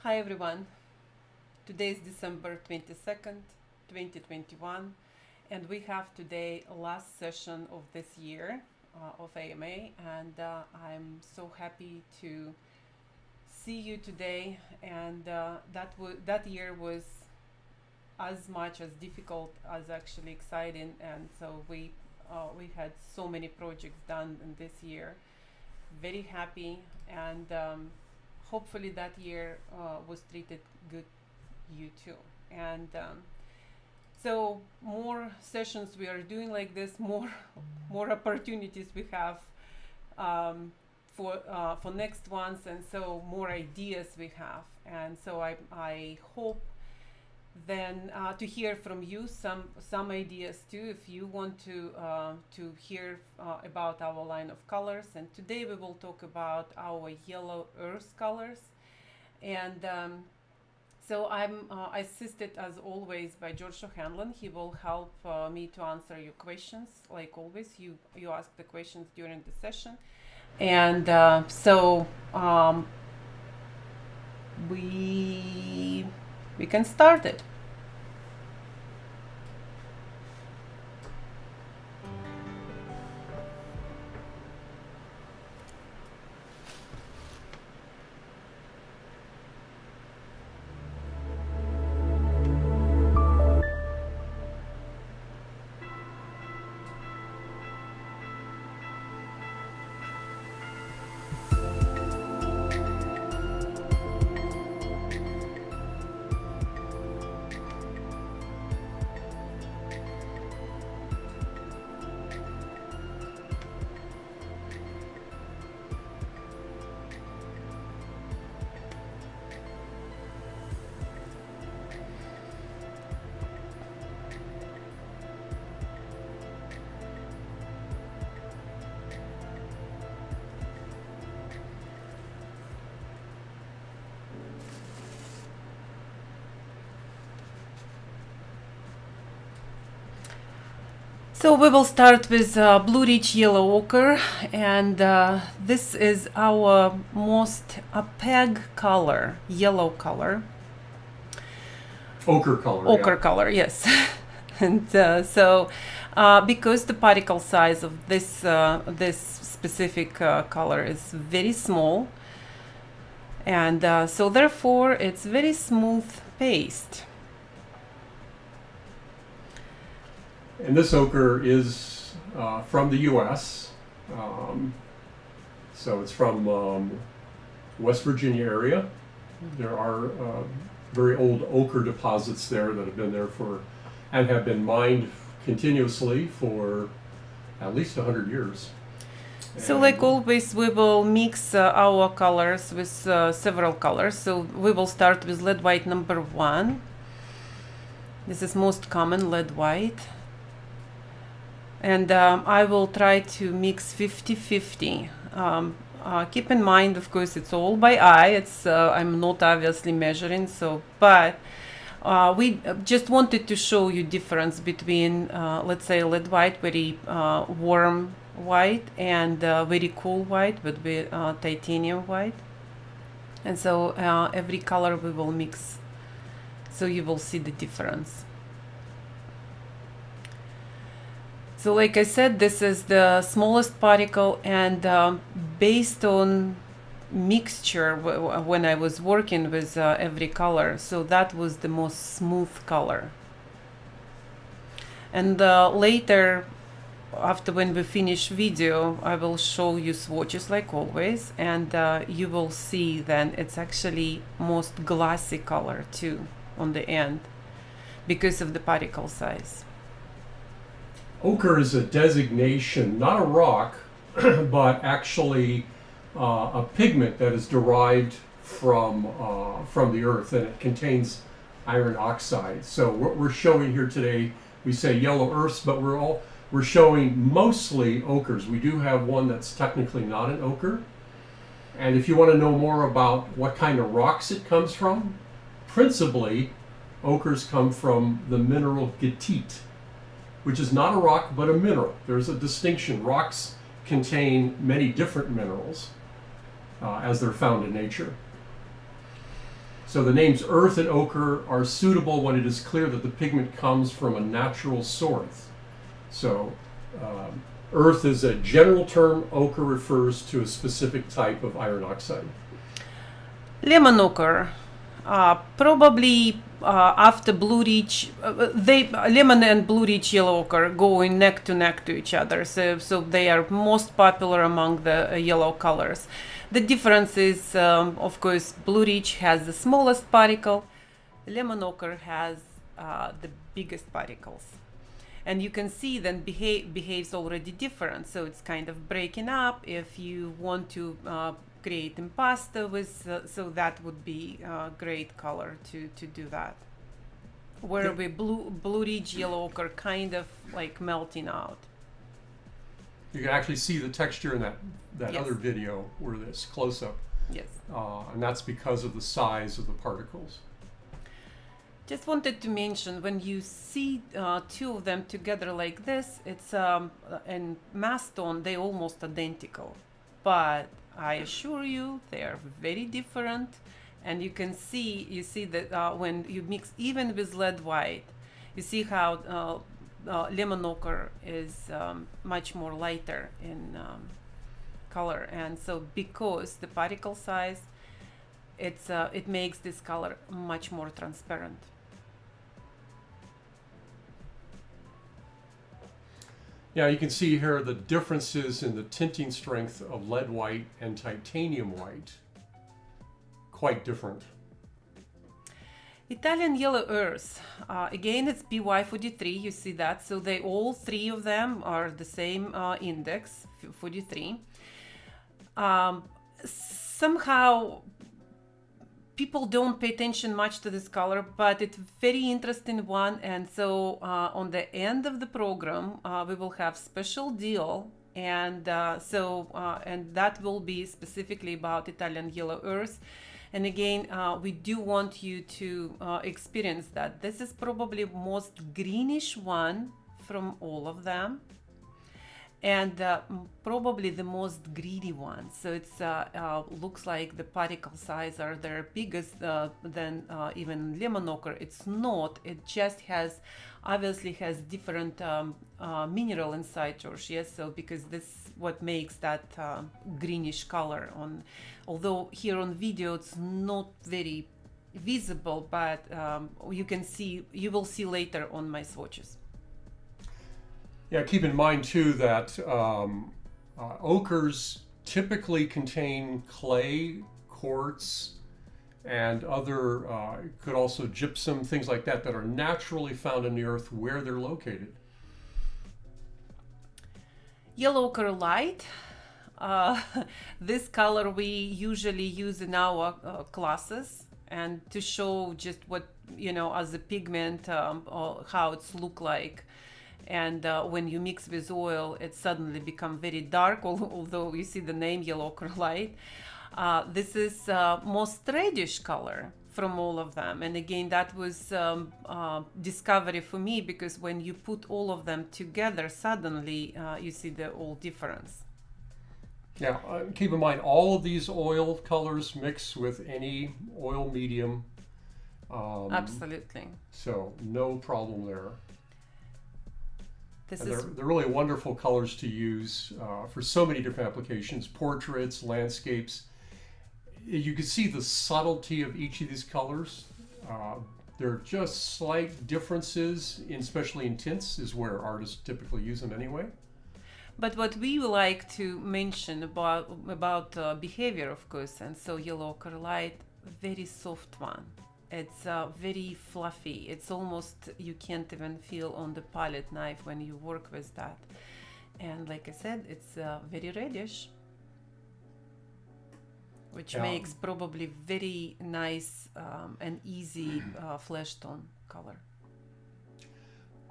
Hi everyone. Today is December 22nd, 2021, and we have today last session of this year of AMA, and I'm so happy to see you today. And that year was as much as difficult as actually exciting, and so we had so many projects done in this year. Very happy, and hopefully that year was treated good, you too. And so more sessions we are doing like this, more opportunities we have for next ones, and so more ideas we have. And so I hope then to hear from you some ideas too, if you want to hear about our line of colors. And today we will talk about our yellow earth colors. And so I'm assisted as always by George O'Hanlon. He will help me to answer your questions. Like always, you ask the questions during the session. And so we can start it. So we will start with Blue Ridge Yellow Ochre, and this is our most opaque color, yellow color. Ochre color. Ochre color, yes. And so because the particle size of this specific color is very small, and so therefore it's very smooth paste. And this ochre is from the U.S. So it's from West Virginia area. There are very old ochre deposits there that have been there and have been mined continuously for at least 100 years. So like always, we will mix our colors with several colors. So we will start with lead white number 1. This is most common, lead white. And I will try to mix 50-50. Keep in mind, of course, it's all by eye. It's I'm not obviously measuring, but we just wanted to show you difference between, let's say, lead white, very warm white, and very cool white with titanium white. And so every color we will mix, so you will see the difference. So like I said, this is the smallest particle, and based on mixture when I was working with every color, so that was the most smooth color. And later, after when we finish video, I will show you swatches like always, and you will see then it's actually most glassy color too on the end because of the particle size. Ochre is a designation, not a rock, but actually a pigment that is derived from the earth, and it contains iron oxide. So what we're showing here today, we say yellow earths, but we're showing mostly ochres. We do have one that's technically not an ochre. And if you want to know more about what kind of rocks it comes from, principally ochres come from the mineral goethite, which is not a rock but a mineral. There's a distinction. Rocks contain many different minerals as they're found in nature. So the names earth and ochre are suitable when it is clear that the pigment comes from a natural source. So earth is a general term, ochre refers to a specific type of iron oxide. Lemon ochre, probably after Blue Ridge, lemon and Blue Ridge yellow ochre go in neck to each other, so they are most popular among the yellow colors. The difference is, of course, Blue Ridge has the smallest particle, lemon ochre has the biggest particles. And you can see then behaves already different, so it's kind of breaking up. If you want to create impasto with, so that would be a great color to do that. Where we Blue Ridge yellow ochre kind of like melting out. You can actually see the texture in that Yes. other video where this close up, Yes. and that's because of the size of the particles. Just wanted to mention, when you see two of them together like this, it's and mass tone, they almost identical, but I assure you they are very different. And you see that when you mix even with lead white, you see how lemon ochre is much more lighter in color, and so because the particle size, it makes this color much more transparent. Yeah, you can see here the differences in the tinting strength of lead white and titanium white. Quite different. Italian yellow earth, again it's PY43, you see that, so they all three of them are the same index, 43. Somehow people don't pay attention much to this color, but it's very interesting one, and so on the end of the program we will have special deal, and and that will be specifically about Italian yellow earth. And again, we do want you to experience that. This is probably most greenish one from all of them, and probably the most greedy one. So it's looks like the particle size are their biggest than even lemon ochre. It's not. It just obviously has different mineral inside, George. Yes. So because this what makes that greenish color on. Although here on video it's not very visible, but you will see later on my swatches. Yeah, keep in mind too that ochres typically contain clay, quartz, and other, could also gypsum, things like that are naturally found in the earth where they're located. Yellow Curlite. This color we usually use in our classes, and to show just what, as a pigment, how it's look like. And when you mix with oil, it suddenly become very dark, although you see the name Yellow Curlite. This is most reddish color from all of them. And again, that was discovery for me, because when you put all of them together, suddenly you see the all difference. Yeah, keep in mind all of these oil colors mix with any oil medium. Absolutely. So no problem there. They're really wonderful colors to use for so many different applications, portraits, landscapes. You can see the subtlety of each of these colors. There are just slight differences, especially in tints, is where artists typically use them anyway. But what we like to mention about behavior, of course, and so Yellow Curlite, very soft one. It's very fluffy. It's almost, you can't even feel on the palette knife when you work with that. And like I said, it's very reddish, which makes probably very nice and easy flesh tone color.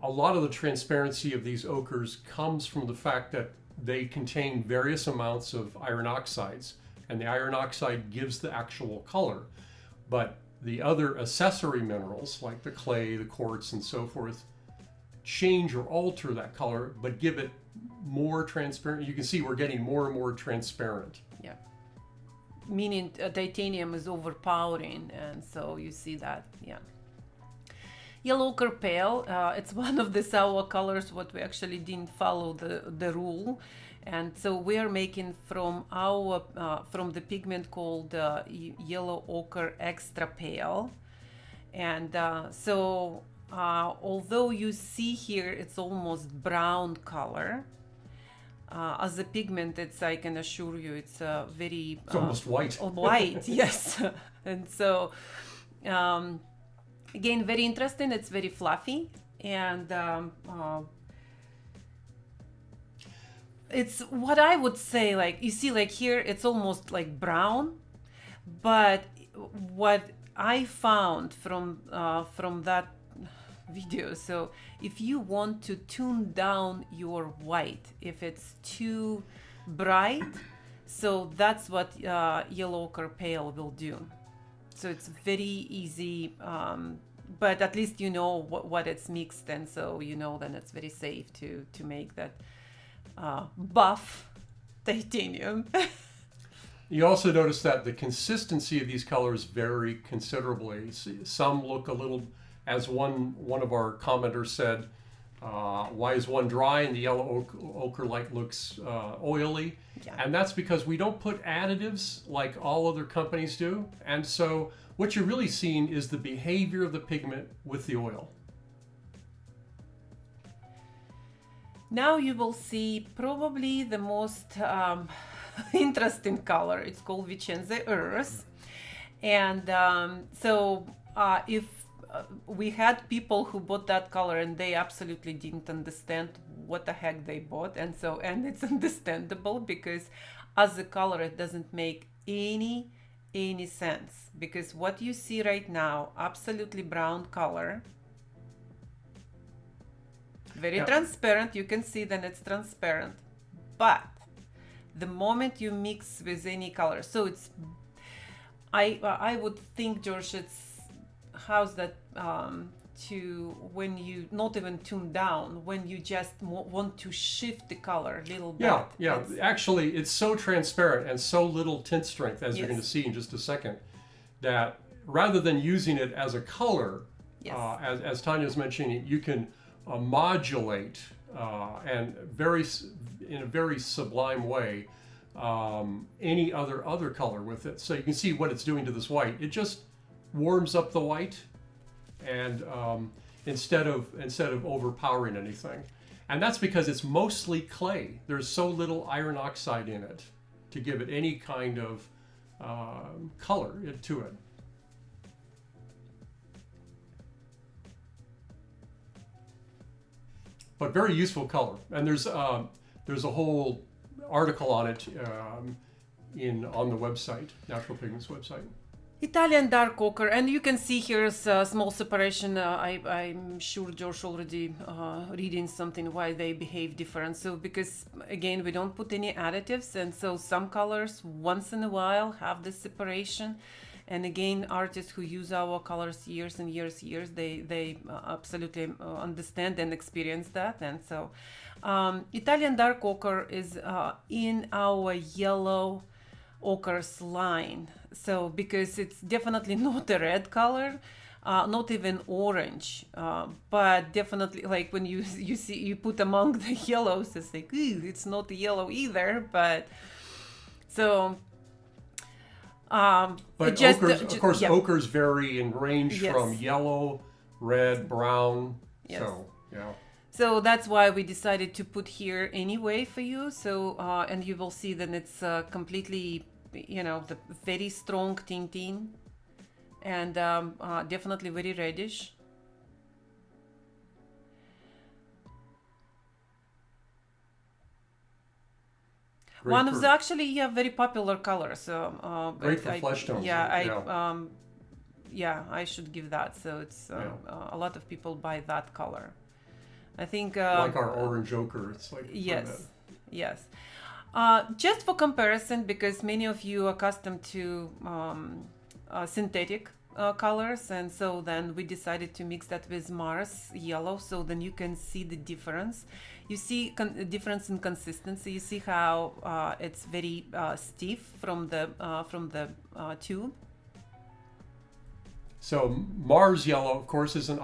A lot of the transparency of these ochres comes from the fact that they contain various amounts of iron oxides, and the iron oxide gives the actual color. But the other accessory minerals, like the clay, the quartz, and so forth, change or alter that color, but give it more transparent. You can see we're getting more and more transparent. Yeah. meaning titanium is overpowering, and so you see that, yeah. Yellow Kerpel, it's one of the sour colors what we actually didn't follow the rule, and so we are making from our from the pigment called yellow ochre extra pale. And so although you see here it's almost brown color, as a pigment, it's, I can assure you, it's very It's almost white. White, yes. And so again, very interesting. It's very fluffy, and it's what I would say, like, you see, like here it's almost like brown, but what I found from that video, so if you want to tune down your white, if it's too bright, so that's what yellow ochre pale will do. So it's very easy, but at least you know what it's mixed, and so you know then it's very safe to make that buff titanium. You also notice that the consistency of these colors vary considerably. Some look a little, as one of our commenters said, why is one dry and the yellow ochre light looks oily? Yeah. And that's because we don't put additives like all other companies do. And so what you're really seeing is the behavior of the pigment with the oil. Now you will see probably the most interesting color. It's called ichenze Earth. And so if we had people who bought that color and they absolutely didn't understand what the heck they bought, and it's understandable, because as a color it doesn't make any sense, because what you see right now, absolutely brown color, very transparent, you can see that it's transparent, but the moment you mix with any color, so it's, I would think, George, it's, how's that, to when you not even tune down, when you just want to shift the color a little bit. Yeah. Actually, it's so transparent and so little tint strength, as you're going to see in just a second, that rather than using it as a color, as Tanya's mentioning, you can modulate and in a very sublime way any other color with it. So you can see what it's doing to this white. It just warms up the white, and instead of overpowering anything. And that's because it's mostly clay. There's so little iron oxide in it to give it any kind of color to it. But very useful color. And there's a whole article on it on the website, Natural Pigments website. Italian dark ochre, and you can see here's a small separation. I'm sure George already reading something why they behave different. So because again we don't put any additives, and so some colors once in a while have this separation. And again, artists who use our colors years and years, they absolutely understand and experience that. And so Italian dark ochre is in our yellow ochre's line. So because it's definitely not a red color, not even orange, but definitely like when you see, you put among the yellows, it's like, ooh, it's not yellow either, but so but just, ochres, of course, ochres vary in range from yellow, red, brown. Yes. So yeah. So that's why we decided to put here anyway for you. So and you will see that it's completely, the very strong tinting, and definitely very reddish. Great One of the actually very popular colors. Great for flesh tones. I should give that. So it's a lot of people buy that color. I think like our orange ochre. It's like yes. Just for comparison, because many of you are accustomed to synthetic colors, and so then we decided to mix that with Mars yellow, so then you can see the difference. You see difference in consistency. You see how it's very stiff from the tube. So Mars yellow, of course, is an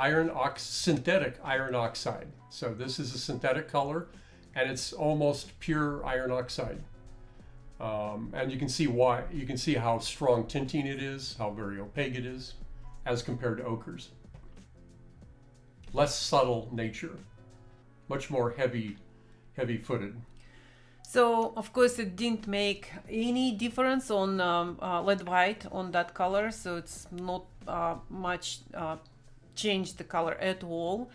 synthetic iron oxide. So this is a synthetic color, and it's almost pure iron oxide. And you can see why. You can see how strong tinting it is, how very opaque it is, as compared to ochres. Less subtle nature, much more heavy-footed. So of course it didn't make any difference on lead white on that color, so it's not much changed the color at all.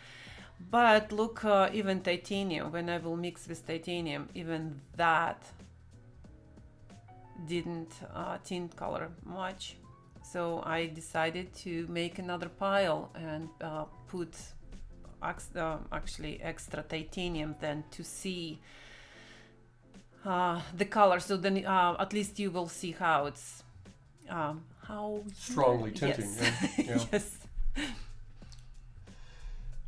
But look, even titanium, when I will mix with titanium, even that didn't tint color much. So I decided to make another pile and put actually extra titanium then to see the color. So then at least you will see how it's how strongly tinting. Yes. Yeah. Yes.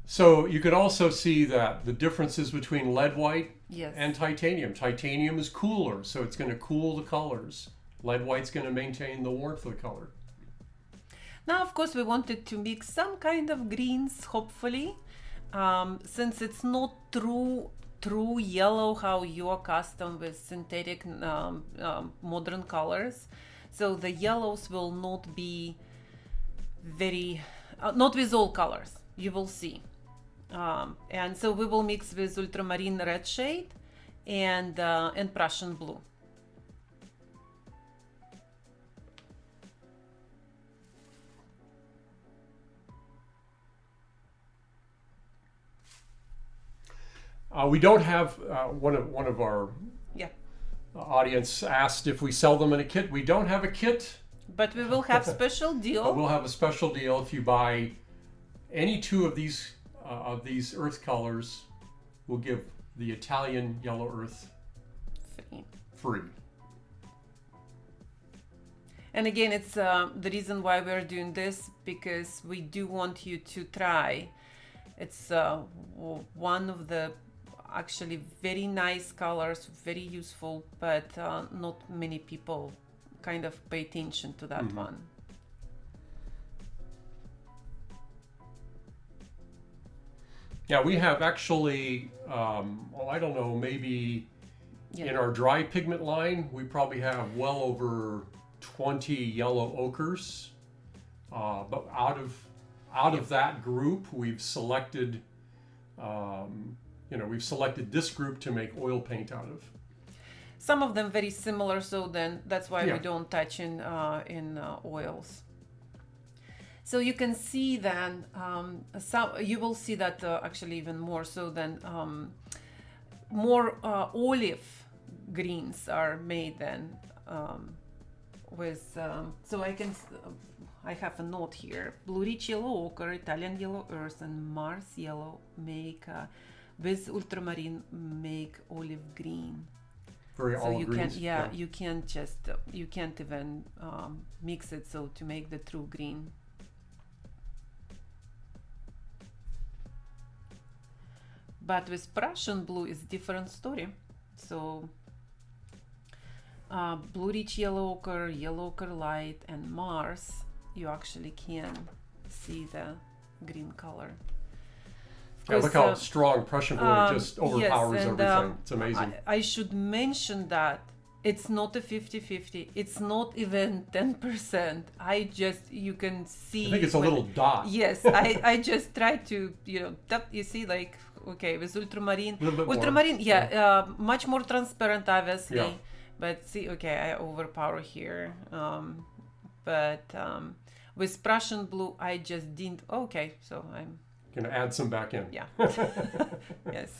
So you could also see that the differences between lead white Yes. and titanium. Titanium is cooler, so it's going to cool the colors. Lead white's going to maintain the warmth of the color. Now, of course, we wanted to mix some kind of greens, hopefully, since it's not true yellow how you're accustomed with synthetic modern colors. So the yellows will not be very, not with all colors, you will see. And so we will mix with ultramarine red shade and Prussian blue. We don't have one of our Yeah. audience asked if we sell them in a kit. We don't have a kit. But we will have special deal. We'll have a special deal if you buy any two of these earth colors. We'll give the Italian yellow earth free. And again, it's the reason why we're doing this, because we do want you to try. It's one of the actually very nice colors, very useful, but not many people kind of pay attention to that one. Yeah, we have actually, I don't know, maybe in our dry pigment line, we probably have well over 20 yellow ochres. But out of that group, we've selected, we've selected this group to make oil paint out of. Some of them very similar, so then that's why we don't touch in oils. So you can see then, you will see that actually even more so than more olive greens are made then with, so I have a note here. Blue rich yellow ochre, Italian yellow earth, and Mars yellow make, with ultramarine make olive green. Very So olive you greens. can, you can't just, you can't even mix it so to make the true green. But with Prussian blue is different story. So blue rich yellow ochre, light, and Mars, you actually can see the green color. Yeah, look how strong Prussian blue just overpowers yes, and, everything. It's amazing. I should mention that it's not a 50-50. It's not even 10%. You can see. I think it's a little dot. Yes, I just try to, you see, like, okay, with ultramarine. Ultramarine, much more transparent, obviously. Yeah. But see, okay, I overpower here. But with Prussian blue, I just didn't. Okay, so I'm Gonna add some back in. Yeah. Yes.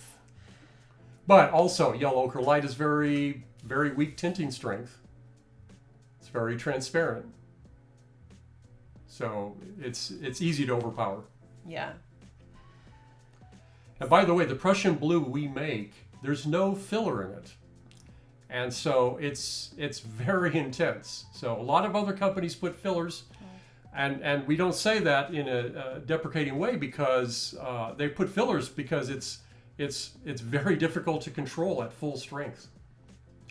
But also, yellow ochre light is very, very weak tinting strength. It's very transparent. So it's easy to overpower. Yeah. And by the way, the Prussian blue we make, there's no filler in it. And so it's very intense. So a lot of other companies put fillers. And we don't say that in a deprecating way because they put fillers because it's very difficult to control at full strength.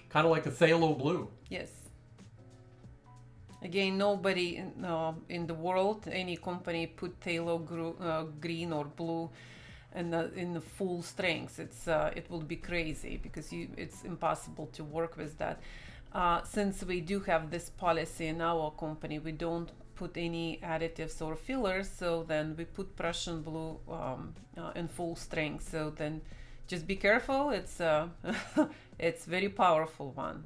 Kind of like a phthalo blue. Yes. Again, nobody in the world, any company put phthalo green or blue in the full strength. It will be crazy because it's impossible to work with that. Since we do have this policy in our company, we don't put any additives or fillers, so then we put Prussian blue in full strength. So then just be careful. It's it's very powerful one.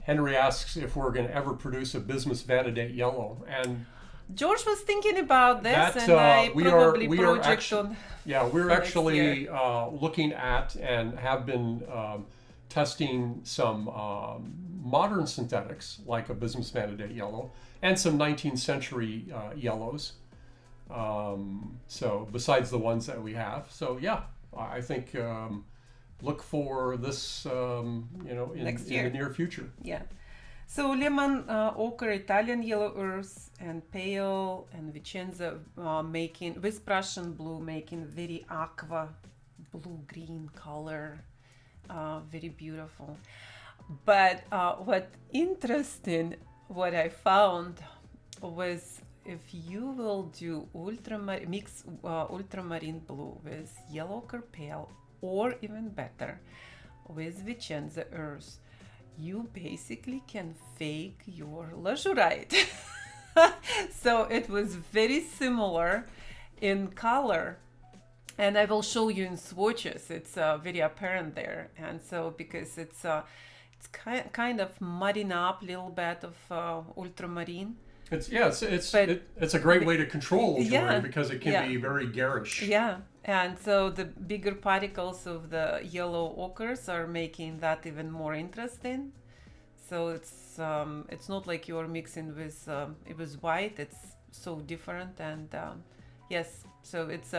Henry asks if we're going to ever produce a Bismuth Vanadate yellow, and George was thinking about this, that, and I probably we project are actually, on. Yeah, we're next actually looking at and have been testing some modern synthetics like a Bismuth Vanadate yellow and some 19th century yellows. So besides the ones that we have, so yeah, I think look for this, in the near future. Yeah. So lemon, ochre, Italian yellow earth, and pale and ichenze making with Prussian blue, making very aqua blue-green color, very beautiful. But what interesting, what I found was if you will do mix ultramarine blue with yellow Kerpel, or even better, with ichenze earth, you basically can fake your lazurite. So it was very similar in color, and I will show you in swatches. It's very apparent there, and so because it's kind of mudding up a little bit of ultramarine. It's a great way to control ultramarine because it can be very garish. Yeah, and so the bigger particles of the yellow ochres are making that even more interesting. So it's not like you're mixing with it was white. It's so different, and yes, so it's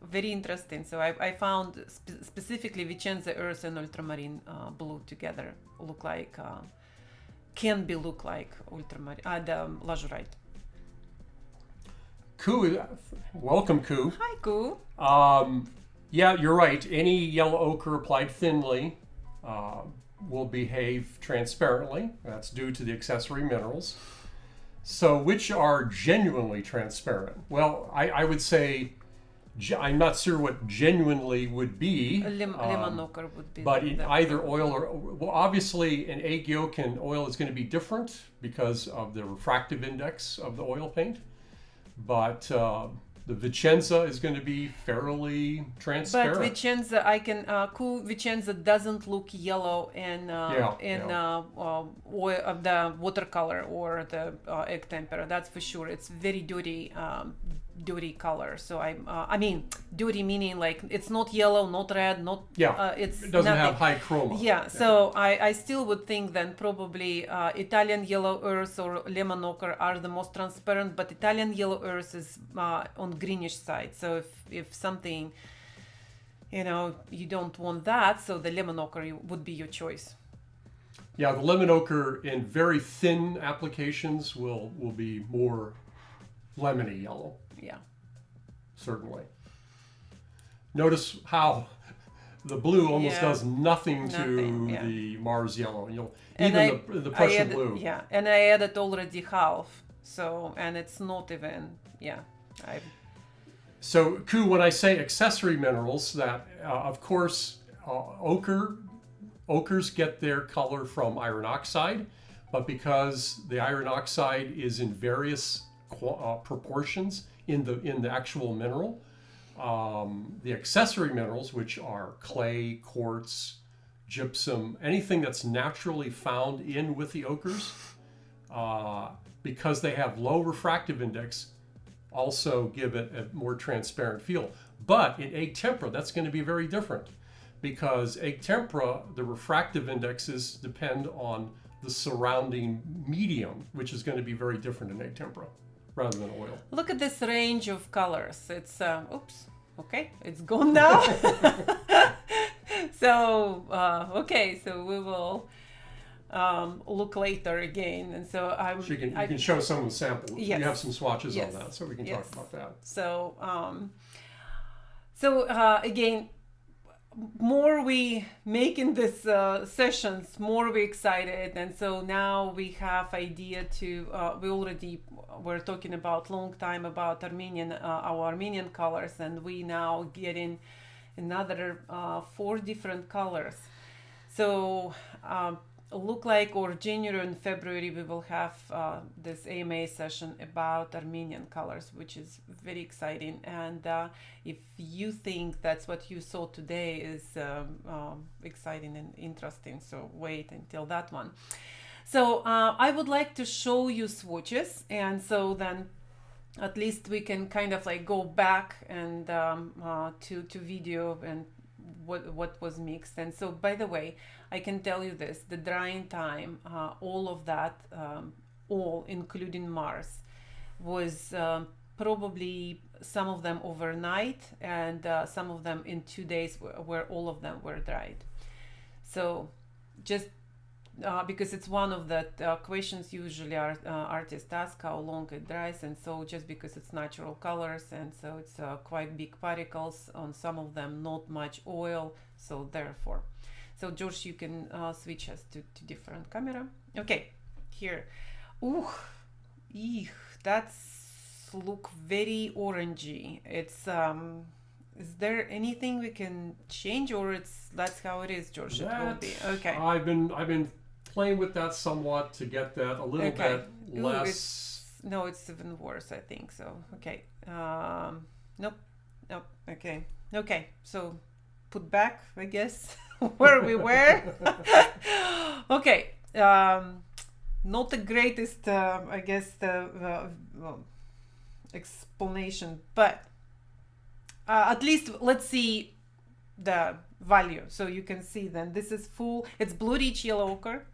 very interesting. So I found specifically ichenze earth and ultramarine blue together look like. Can be look like ultramarine, the lazurite. Ku, welcome, Ku. Hi, Ku. Yeah, you're right. Any yellow ochre applied thinly will behave transparently. That's due to the accessory minerals. So, which are genuinely transparent? Well, I would say I'm not sure what genuinely would be. Lemon ochre would be. But in either oil or, well, obviously an egg yolk and oil is going to be different because of the refractive index of the oil paint. But the ichenze is going to be fairly transparent. But ichenze, ichenze doesn't look yellow in oil of the watercolor or the egg tempera. That's for sure. It's very dirty color. So I mean dirty meaning like it's not yellow, not red, not it doesn't have high chroma. Yeah. So I still would think then probably Italian yellow earth or lemon ochre are the most transparent, but Italian yellow earth is on greenish side. So if something you don't want that, so the lemon ochre would be your choice. Yeah, the lemon ochre in very thin applications will be more lemony yellow. Yeah. Certainly. Notice how the blue almost does nothing to the Mars yellow. The Prussian blue. Yeah, and I added already half. So, and it's not even, So, Ku, when I say accessory minerals, that of course, ochres get their color from iron oxide, but because the iron oxide is in various proportions in the actual mineral, the accessory minerals, which are clay, quartz, gypsum, anything that's naturally found in with the ochres, because they have low refractive index, also give it a more transparent feel. But in egg tempera, that's going to be very different, because egg tempera, the refractive indexes depend on the surrounding medium, which is going to be very different in egg tempera rather than oil. Look at this range of colors. It's okay, it's gone now. So okay, so we will look later again. And so So you can show some of the samples. Yes. You have some swatches Yes. on that, so we can Yes. talk about that. So again, more we make in this sessions, more we excited. And so now we have idea to, we're talking about long time about our Armenian colors, and we now get in another 4 different colors. So look like, or January and February we will have this AMA session about Armenian colors, which is very exciting. And if you think that's what you saw today is exciting and interesting, so wait until that one. So I would like to show you swatches, and so then at least we can kind of like go back and to video and what was mixed. And so, by the way, I can tell you this: the drying time, all of that, all including Mars, was probably some of them overnight, and some of them in 2 days, where all of them were dried. So just because it's one of the questions usually artists ask, how long it dries. And so just because it's natural colors, and so it's quite big particles on some of them, not much oil, so therefore. So George, you can switch us to different camera. Okay, here. Ooh, eek, that's look very orangey. It's is there anything we can change, or that's how it is, George? It will be okay. I've been playing with that somewhat to get that a little bit less. No, it's even worse, I think. So okay, nope. Okay, so put back, I guess, where we were. Okay, not the greatest, I guess, the explanation, but at least let's see the value. So you can see then this is full, it's blue rich yellow ochre,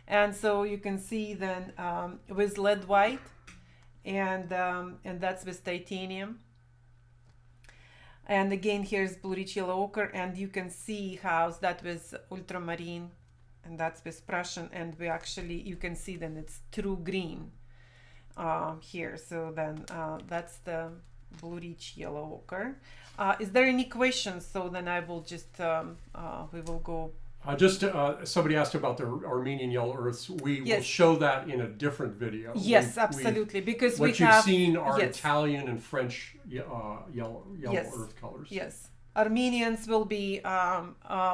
and so you can see then with lead white, and that's with titanium. And again, here's blue rich yellow ochre, and you can see how that was ultramarine, and that's with Prussian, and we actually, you can see then it's true green here. So then that's the blue rich yellow ochre. Is there any questions? So then I will just, we will go. Somebody asked about the Armenian yellow earths. We Yes. will show that in a different video. Yes, absolutely, because what we have. What you've seen are yes. Italian and French yellow Yes. earth colors. Yes. Armenians will be,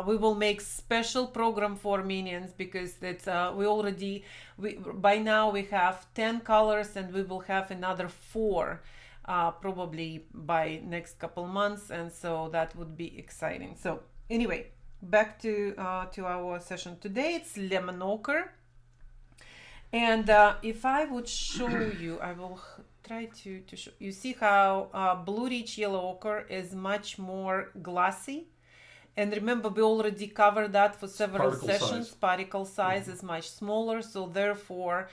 we will make special program for Armenians, because it's, by now we have 10 colors, and we will have another 4 probably by next couple months, and so that would be exciting. So anyway, back to our session today. It's lemon ochre, and if I would show you, I will try to show you. See how blue rich yellow ochre is much more glassy, and remember we already covered that for several Particle sessions. size. Particle size is much smaller, so therefore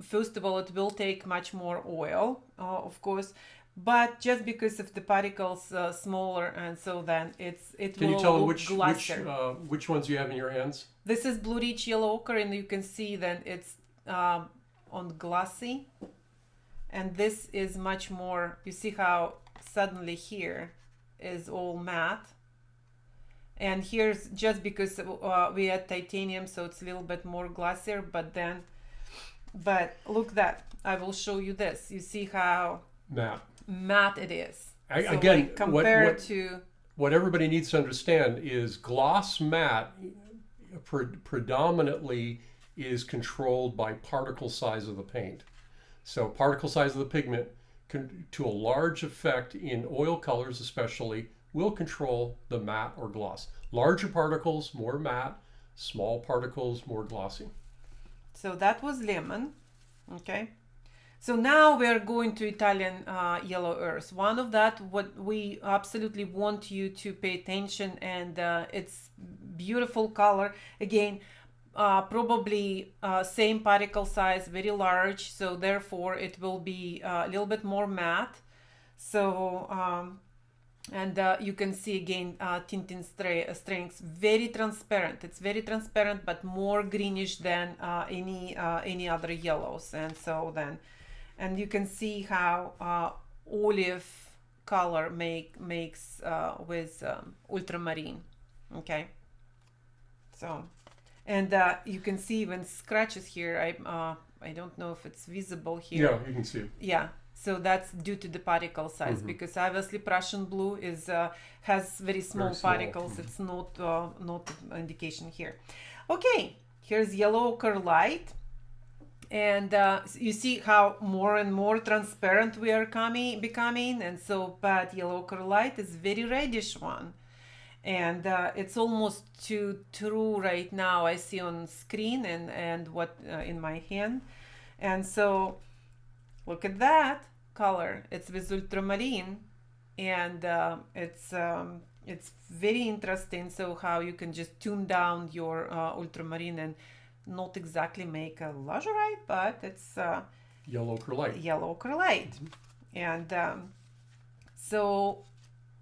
first of all, it will take much more oil, of course, but just because of the particles smaller, and so then Can you tell which ones you have in your hands? This is blue rich yellow ochre, and you can see then it's on glassy, and this is much more. You see how suddenly here is all matte, and here's just because we had titanium, so it's a little bit more glassier, but look that. I will show you this. You see how matte it is. Again, like compared to what everybody needs to understand is gloss matte predominantly is controlled by particle size of the paint. So particle size of the pigment, to a large effect in oil colors especially, will control the matte or gloss. Larger particles, more matte; small particles, more glossy. So that was lemon. Okay. So now we are going to Italian yellow earth. One of that, what we absolutely want you to pay attention, and it's beautiful color. Again, probably same particle size, very large, so therefore it will be a little bit more matte. So And you can see again tinting strengths, very transparent. It's very transparent, but more greenish than any other yellows. And so then, and you can see how olive color makes with ultramarine. Okay, so, and you can see even scratches here. I don't know if it's visible here. Yeah, you can see it. Yeah, so that's due to the particle size, because obviously Prussian blue is has very small particles. It's not indication here. Okay, here's yellow Curlite, and you see how more and more transparent we are becoming, and so but yellow Curlite is very reddish one, and it's almost too true right now. I see on screen and what in my hand, and so. Look at that color. It's with ultramarine, and it's very interesting. So how you can just tune down your ultramarine and not exactly make a lazurite, but it's Yellow Curlite. Yellow Curlite, and so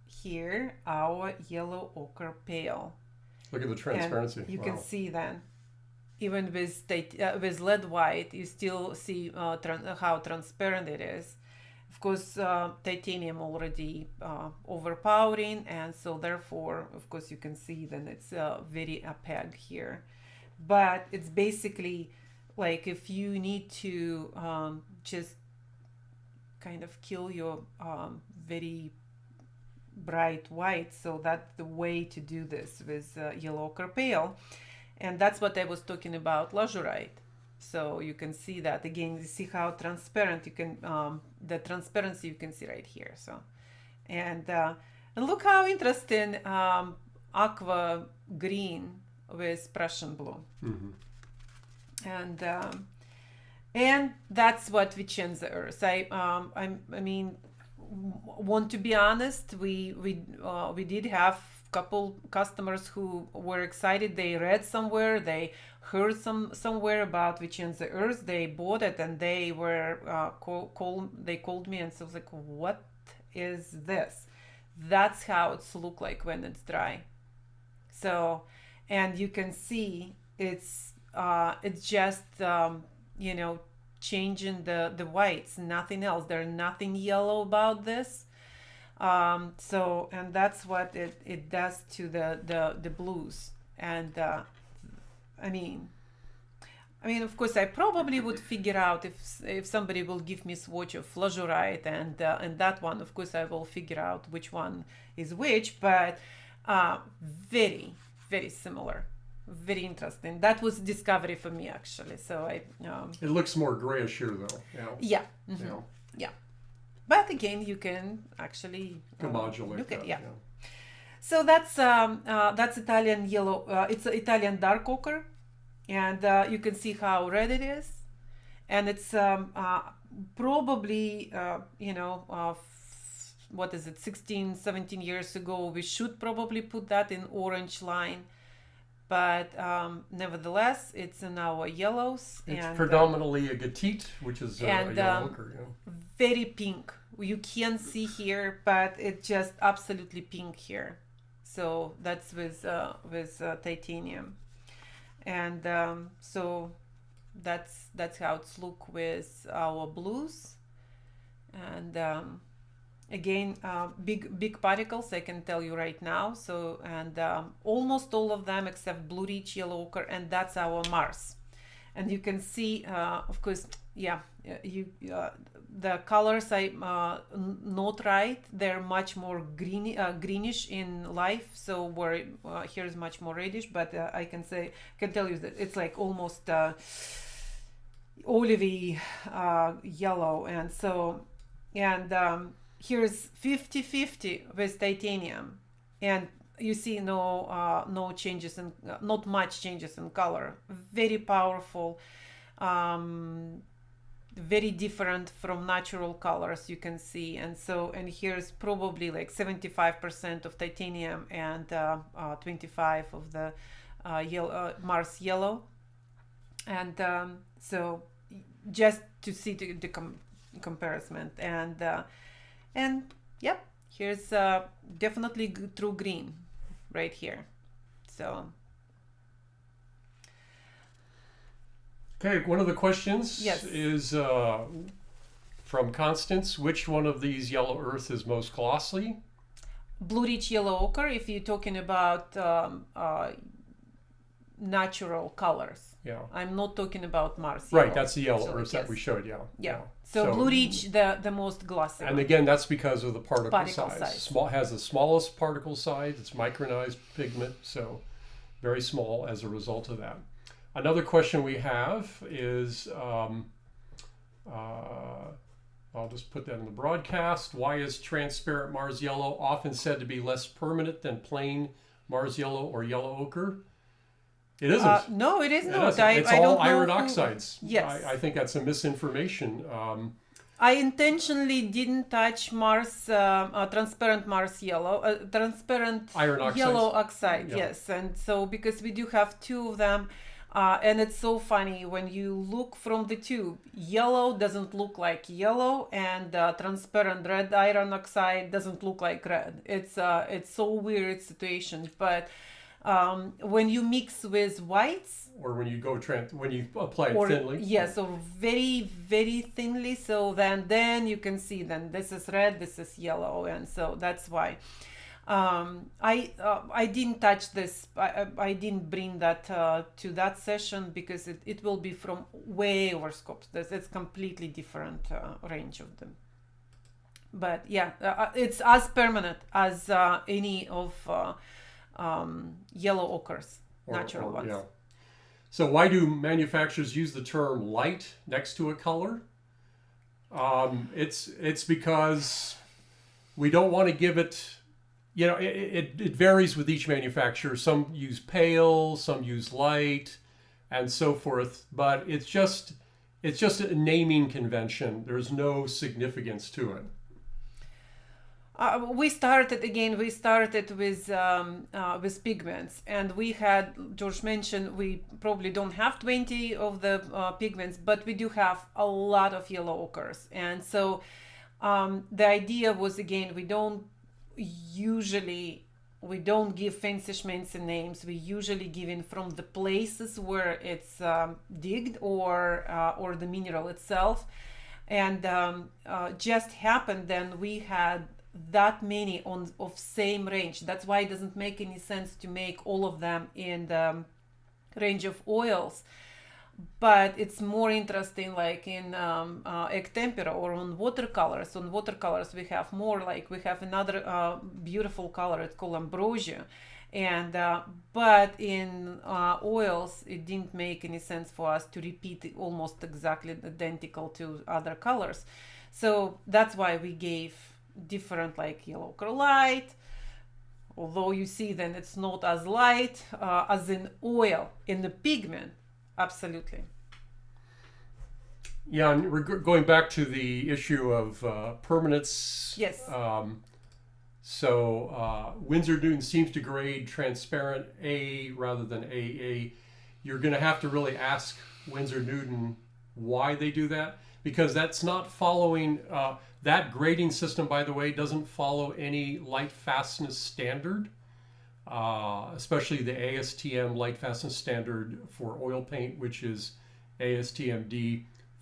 here our yellow ochre pale. Look at the transparency. And you can see then. Even with lead white, you still see how transparent it is. Of course, titanium already overpowering, and so therefore, of course, you can see then it's very opaque here. But it's basically like if you need to just kind of kill your very bright white, so that's the way to do this with yellow ochre pale. And that's what I was talking about, lazurite. So you can see that again. You see how transparent you can, the transparency you can see right here. So, and look how interesting aqua green with Prussian blue, and that's what ichenze earth. I mean, want to be honest, we did have couple customers who were excited. They read somewhere, they heard somewhere about ichenze earth, they bought it, and they were they called me and so I was like, what is this? That's how it's look like when it's dry. So, and you can see it's just changing the whites, nothing else. There's nothing yellow about this. So, and that's what it does to the blues. And I mean, of course, I probably would figure out if somebody will give me swatch of lazurite and that one. Of course, I will figure out which one is which. But very, very similar, very interesting. That was discovery for me actually. So it looks more grayish here though. Yeah. Yeah. But again, you can actually modulate look that, at So that's Italian yellow. It's Italian dark ochre, and you can see how red it is, and it's probably what is it, 16, 17 years ago. We should probably put that in orange line, but nevertheless, it's in our yellows. It's predominantly a gatite, which is a yellow ochre. Very pink. You can see here, but it's just absolutely pink here. So that's with titanium, and so that's how it's look with our blues, and again big particles, I can tell you right now. So, and almost all of them except blue rich yellow ochre, and that's our Mars. And you can see of course, the colors not right. They're much more greenish in life. So where here is much more reddish, but I can tell you that it's like almost olivey yellow, and so here's 50-50 with titanium, and you see no changes in not much changes in color. Very powerful. Very different from natural colors, you can see. And so, and here's probably like 75% of titanium and 25 of the Mars yellow. And so just to see the comparison, and yep, Here's definitely true green right here. So. Okay, one of the questions Yes. is from Constance. Which one of these yellow earth is most costly? Blue rich yellow ochre, if you're talking about natural colors. Yeah. I'm not talking about Mars Right, yellow. that's the yellow So, earth that we showed, yeah. Yeah. So blue rich, the most glossy. And again, that's because of the particle Particle size. size. Small has the smallest particle size. It's micronized pigment, so very small as a result of that. Another question we have is, I'll just put that in the broadcast. Why is transparent Mars yellow often said to be less permanent than plain Mars yellow or yellow ochre? It isn't. No, it is not. It's I all don't know iron who... oxides. Yes. I think that's a misinformation. I intentionally didn't touch Mars, transparent Mars yellow, transparent Iron oxides. yellow oxide, Yeah. yes. And so, because we do have two of them, and it's so funny when you look from the tube, yellow doesn't look like yellow, and transparent red iron oxide doesn't look like red. It's so weird situation, but when you mix with whites, or when you go when you apply it or thinly. yes, or very very thinly, so then you can see then this is red, this is yellow, and so that's why I didn't touch this. I didn't bring that to that session because it will be from way over scopes. It's completely different range of them. But yeah, it's as permanent as any of yellow ochres, natural ones. Yeah. So why do manufacturers use the term light next to a color? It's because we don't want to give it, it varies with each manufacturer. Some use pale, some use light, and so forth. But it's just a naming convention. There's no significance to it. We started with pigments, and we had, George mentioned, we probably don't have 20 of the pigments, but we do have a lot of yellow ochres. And so the idea was, again, we don't give fancy schmancy names. We usually give in from the places where it's digged or the mineral itself. And just happened then we had that many of same range. That's why it doesn't make any sense to make all of them in the range of oils, but it's more interesting like in egg tempera or on watercolors. On watercolors we have more, like we have another beautiful color, it's called ambrosia, and but in oils it didn't make any sense for us to repeat it almost exactly identical to other colors. So that's why we gave different, like yellow Curlite, although you see then it's not as light as in oil. In the pigment, absolutely. Yeah, and we're going back to the issue of permanence. Yes. Winsor Newton seems to grade transparent A rather than AA. You're going to have to really ask Winsor Newton why they do that, because that's not following that grading system, by the way, doesn't follow any light fastness standard, especially the ASTM light fastness standard for oil paint, which is ASTM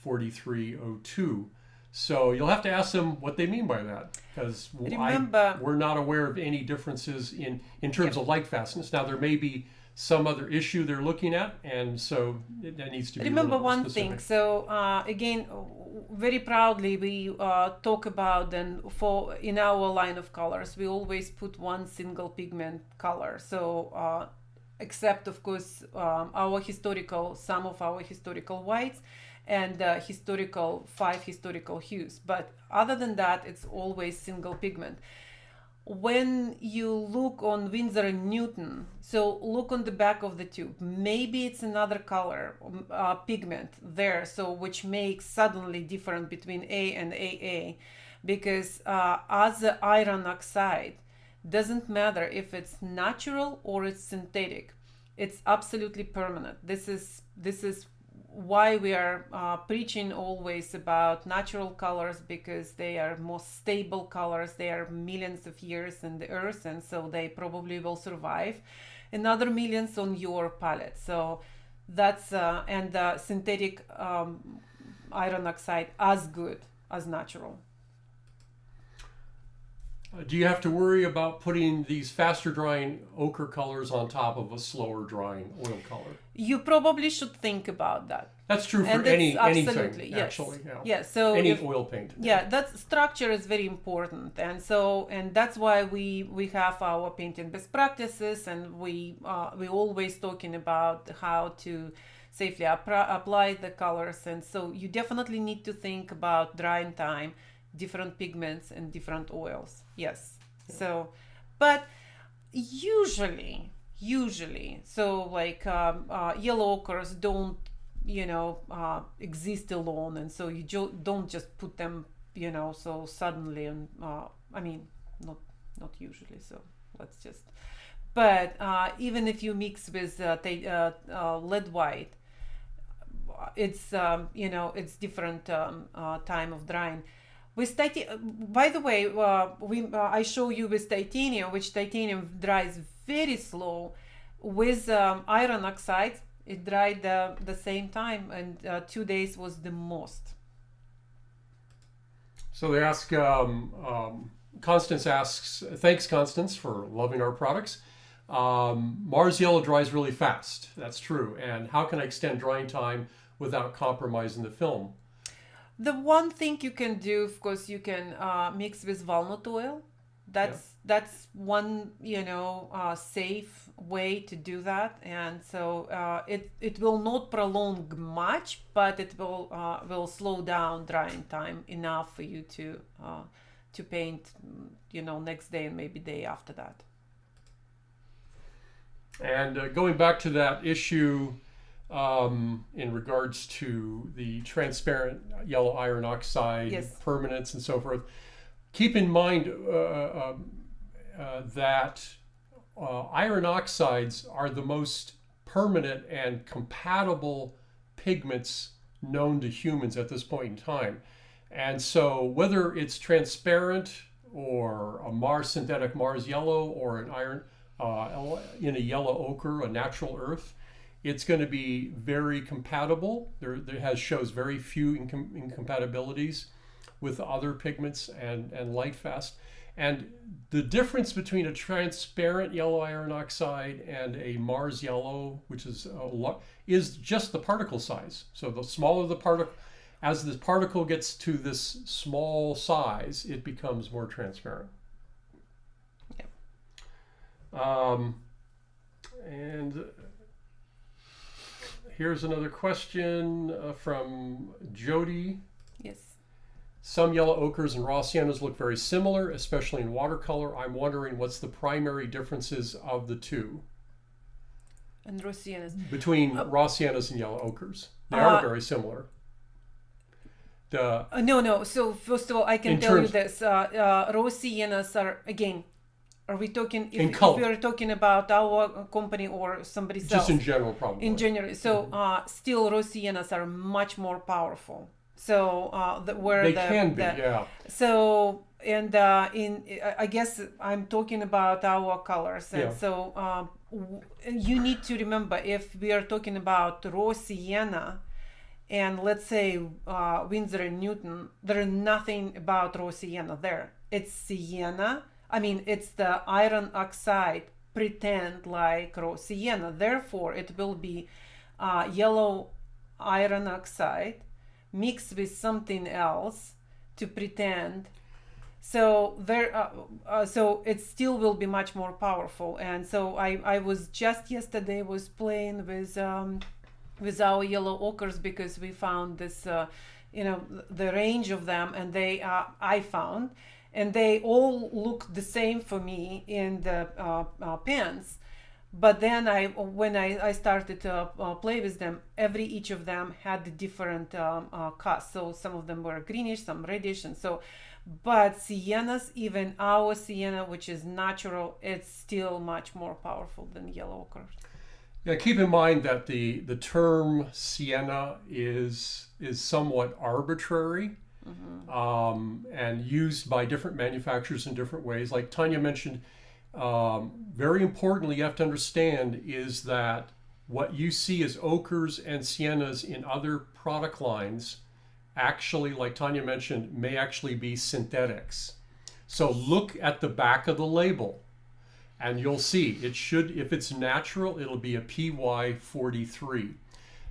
D4302. So you'll have to ask them what they mean by that, because we're not aware of any differences in terms of light fastness. Now, there may be some other issue they're looking at, and so that needs to be remember one specific. thing. So again, very proudly we talk about, then for in our line of colors we always put one single pigment color. So except of course some of our historical whites and five historical hues, but other than that it's always single pigment. When you look on Winsor and Newton, so look on the back of the tube, maybe it's another color pigment there, so which makes suddenly different between A and AA, because as the iron oxide doesn't matter if it's natural or it's synthetic, it's absolutely permanent. This is why we are preaching always about natural colors, because they are most stable colors. They are millions of years in the earth, and so they probably will survive another millions on your palette. So that's and synthetic iron oxide as good as natural. Do you have to worry about putting these faster drying ochre colors on top of a slower drying oil color? You probably should think about that. That's true for And it's anything, absolutely, yes. actually. Yeah. Yeah, so any if, oil paint. yeah, that structure is very important, and that's why we have our painting best practices, and we always talking about how to safely apply the colors. And so you definitely need to think about drying time, different pigments, and different oils. Yes. Yeah. So, but usually, so like yellow ochres don't exist alone, and so you don't just put them so suddenly, and I mean not usually, so let's just, but even if you mix with lead white, it's it's different time of drying. With by the way, I show you with titanium, which titanium dries very slow. With iron oxide, it dried the same time, and 2 days was the most. So they ask, Constance asks, thanks Constance for loving our products. Mars Yellow dries really fast. That's true. And how can I extend drying time without compromising the film? The one thing you can do, of course, you can mix with walnut oil. That's one safe way to do that, and so it will not prolong much, but it will slow down drying time enough for you to paint next day and maybe day after that. And going back to that issue in regards to the transparent yellow iron oxide, yes, permanence and so forth, keep in mind that iron oxides are the most permanent and compatible pigments known to humans at this point in time. And so whether it's transparent or a synthetic Mars yellow or an iron in a yellow ochre, a natural earth, it's going to be very compatible. There shows very few incompatibilities with other pigments and light fast. And the difference between a transparent yellow iron oxide and a Mars yellow, which is just the particle size. So the smaller the particle, as the particle gets to this small size, it becomes more transparent. Yeah. And here's another question from Jody. Yes. Some yellow ochres and raw siennas look very similar, especially in watercolor. I'm wondering what's the primary differences of the two. And raw siennas. Between raw siennas and yellow ochres. They are very similar. No. So first of all, I can tell you this. Raw siennas are, again, are we talking, if we are talking about our company or somebody else? Just in general, probably. In general. So still raw siennas are much more powerful. So yeah. So and I guess I'm talking about our colors, and yeah. So you need to remember, if we are talking about raw sienna, and let's say Winsor and Newton, there is nothing about raw sienna there. It's sienna. I mean, it's the iron oxide pretend like raw sienna. Therefore, it will be yellow iron oxide mixed with something else to pretend. So so it still will be much more powerful. And so I was just yesterday was playing with our yellow ochres, because we found this the range of them, and I found, and they all look the same for me in the pens. But then when I started to play with them, each of them had a different cast. So some of them were greenish, some reddish, and so. But siennas, even our sienna, which is natural, it's still much more powerful than yellow ochre. Yeah, keep in mind that the term sienna is somewhat arbitrary, and used by different manufacturers in different ways. Like Tanya mentioned, very importantly, you have to understand is that what you see as ochres and siennas in other product lines actually, like Tanya mentioned, may actually be synthetics. So look at the back of the label and you'll see it should, if it's natural, it'll be a PY43.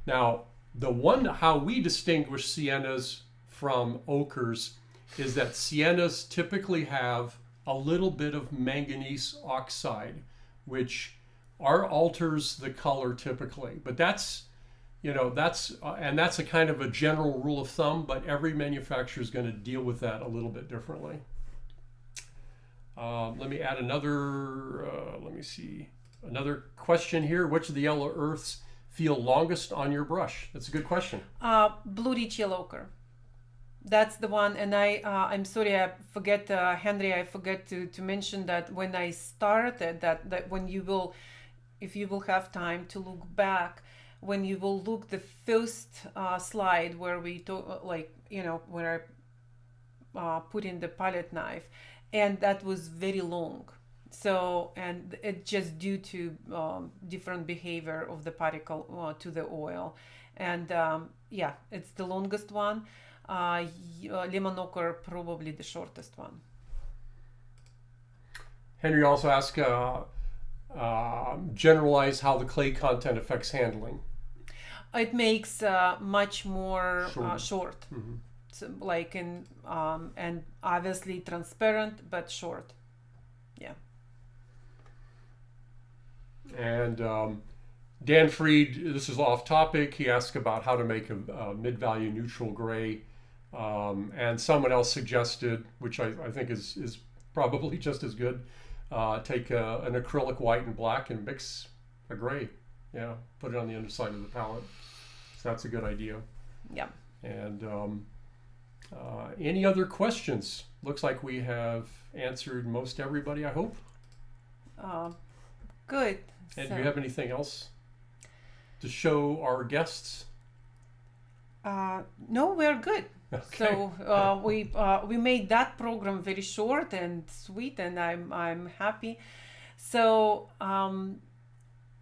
Now, how we distinguish siennas from ochres is that siennas typically have a little bit of manganese oxide, which alters the color typically. But that's a kind of a general rule of thumb, but every manufacturer is going to deal with that a little bit differently. Let me add another, another question here. Which of the yellow earths feel longest on your brush? That's a good question. Blue rich yellow ochre. That's the one. And I'm sorry, I forget, Henry, I forget to mention that when I started that when you will, if you will have time to look back, when you will look the first slide where we talk, where I put in the palette knife, and that was very long. So, and it just due to different behavior of the particle to the oil. And yeah, it's the longest one. Lemon ochre probably the shortest one. Henry also asked, generalize how the clay content affects handling. It makes much more short. Mm-hmm. So, like in and obviously transparent but short. Yeah. And Dan Freed, this is off topic. He asked about how to make a mid-value neutral gray, and someone else suggested, which I think is probably just as good. Take an acrylic white and black and mix a gray. Yeah, put it on the underside of the palette. So that's a good idea. Yeah. And any other questions? Looks like we have answered most everybody, I hope. Good. And do you have anything else to show our guests? No, we're good. Okay. So we made that program very short and sweet, and I'm happy. So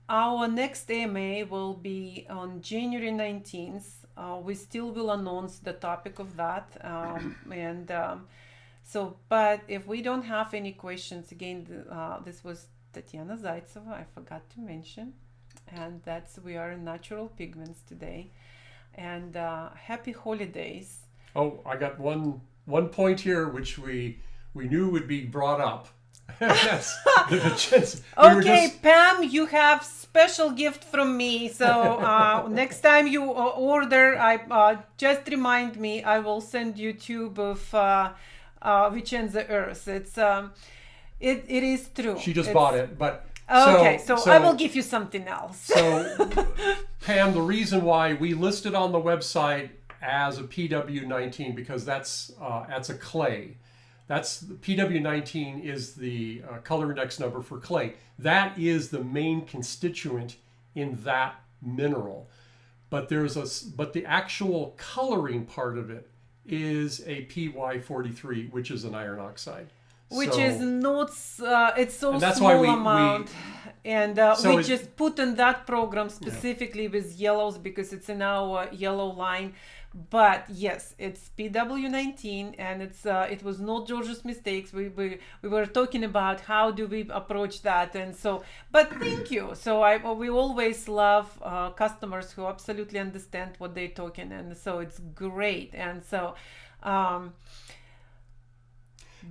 our next AMA will be on January 19th. We still will announce the topic of that, but if we don't have any questions, again, this was Tatiana Zaytseva, I forgot to mention, and we are in Natural Pigments today, and happy holidays. Oh, I got one point here which we knew would be brought up. That's the ichenze. Okay, Pam, you have special gift from me. So next time you order, just remind me. I will send you a tube of ichenze earth. It is true. She just bought it, but okay. So I will give you something else. So Pam, the reason why we listed on the website as a PW19 because that's a clay. That's PW19 is the color index number for clay. That is the main constituent in that mineral. But the actual coloring part of it is a PY43, which is an iron oxide. Which is not, it's so and that's small why amount. We just put in that program specifically with yellows because it's in our yellow line. But yes, it's PW19, and it was not George's mistakes. We were talking about how do we approach that, and so. But thank you. So we always love customers who absolutely understand what they're talking, and so it's great. And so.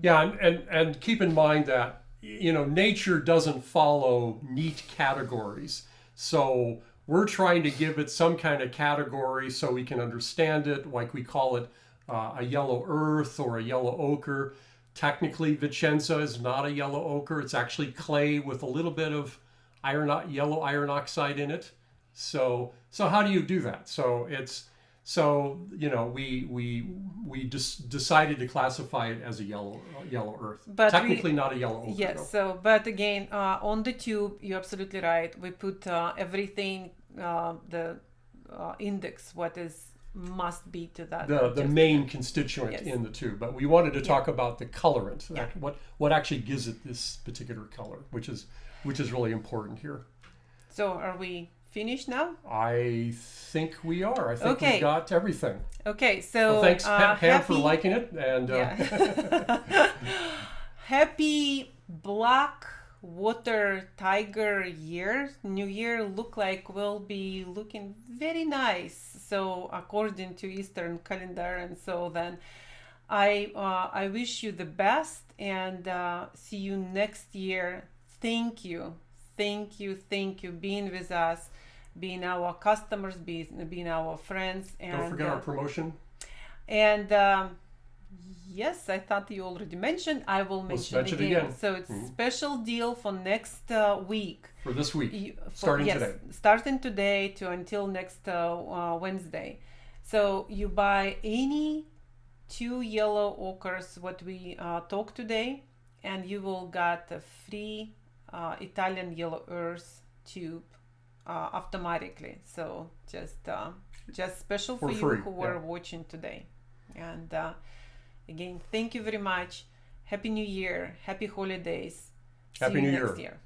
Yeah, and keep in mind that nature doesn't follow neat categories, so. We're trying to give it some kind of category so we can understand it, like we call it a yellow earth or a yellow ochre. Technically, ichenze is not a yellow ochre. It's actually clay with a little bit of yellow iron oxide in it. So how do you do that? So So we just decided to classify it as a yellow earth. But technically not a yellow ochre. Yes. Though. So, but again, on the tube, you're absolutely right. We put everything, the index, what is must be to that. The main constituent Yes. in the tube. But we wanted to talk about the colorant. Yeah. What actually gives it this particular color, which is really important here. So, are we finished now? I think we are. I think we got everything. Okay, so Well, thanks, Pam, for liking it, and happy Black Water Tiger year. New year look like will be looking very nice. So according to Eastern calendar, and so then I wish you the best, and see you next year. Thank you being with us, being our customers, being our friends, and don't forget our promotion. And yes, I thought you already mentioned. I will mention it again. So it's special deal for next week. For this week, today. Starting today to until next Wednesday. So you buy any 2 yellow ochres what we talk today, and you will get a free Italian yellow earth tube automatically. So just special for you who are watching today. And again, thank you very much. Happy New Year. Happy holidays. Happy See you New next Year. year.